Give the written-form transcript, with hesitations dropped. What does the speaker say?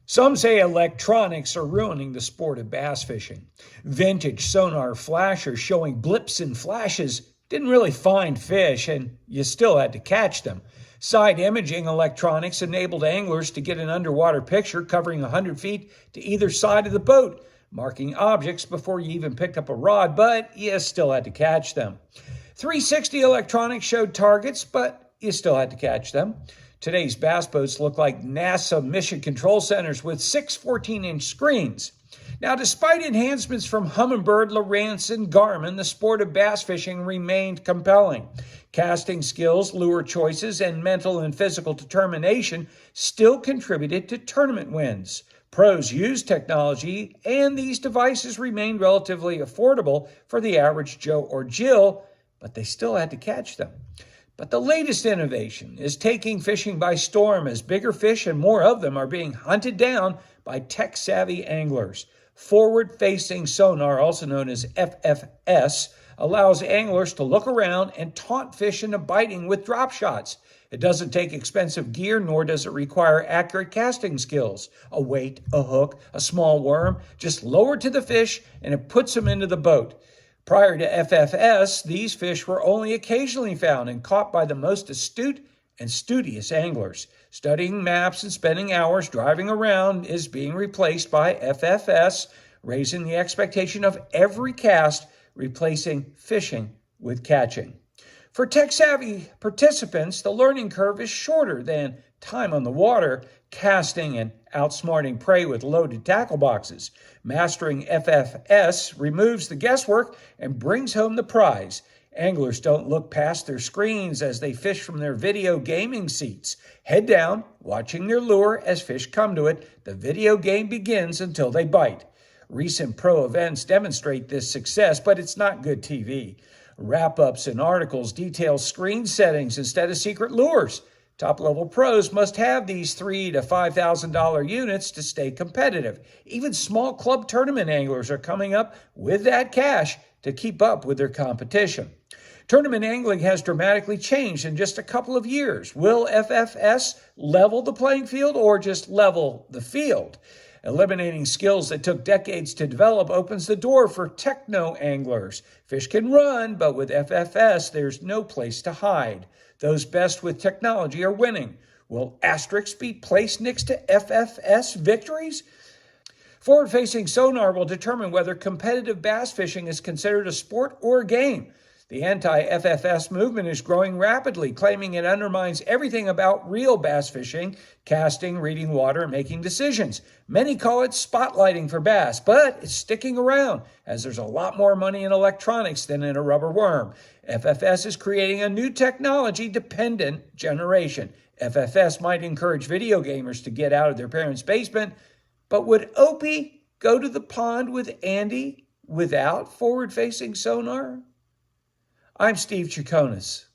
Some say electronics are ruining the sport of bass fishing. Vintage sonar flashers showing blips and flashes didn't really find fish, and you still had to catch them. Side imaging electronics enabled anglers to get an underwater picture covering 100 feet to either side of the boat, marking objects before you even picked up a rod, but you still had to catch them. 360 electronics showed targets, but you still had to catch them. Today's bass boats look like NASA mission control centers with 6 14-inch screens. Now, despite enhancements from Humminbird, Lowrance, and Garmin, the sport of bass fishing remained compelling. Casting skills, lure choices, and mental and physical determination still contributed to tournament wins. Pros used technology, and these devices remained relatively affordable for the average Joe or Jill, but they still had to catch them. But the latest innovation is taking fishing by storm as bigger fish and more of them are being hunted down by tech-savvy anglers. Forward-facing sonar, also known as FFS, allows anglers to look around and taunt fish into biting with drop shots. It doesn't take expensive gear, nor does it require accurate casting skills. A weight, a hook, a small worm, just lower to the fish and it puts them into the boat. Prior to FFS, these fish were only occasionally found and caught by the most astute and studious anglers. Studying maps and spending hours driving around is being replaced by FFS, raising the expectation of every cast, replacing fishing with catching. For tech-savvy participants, the learning curve is shorter than time on the water, casting and outsmarting prey with loaded tackle boxes. Mastering FFS removes the guesswork and brings home the prize. Anglers don't look past their screens as they fish from their video gaming seats. Head down, watching their lure as fish come to it. The video game begins until they bite. Recent pro events demonstrate this success, but it's not good TV. Wrap-ups and articles detail screen settings instead of secret lures. Top-level pros must have these $3,000 to $5,000 units to stay competitive. Even small club tournament anglers are coming up with that cash to keep up with their competition. Tournament angling has dramatically changed in just a couple of years. Will FFS level the playing field or just level the field? Eliminating skills that took decades to develop opens the door for techno anglers. Fish can run, but with FFS, there's no place to hide. Those best with technology are winning. Will asterisks be placed next to FFS victories? Forward-facing sonar will determine whether competitive bass fishing is considered a sport or a game. The anti-FFS movement is growing rapidly, claiming it undermines everything about real bass fishing, casting, reading water, and making decisions. Many call it spotlighting for bass, but it's sticking around as there's a lot more money in electronics than in a rubber worm. FFS is creating a new technology-dependent generation. FFS might encourage video gamers to get out of their parents' basement, but would Opie go to the pond with Andy without forward-facing sonar? I'm Steve Chaconis.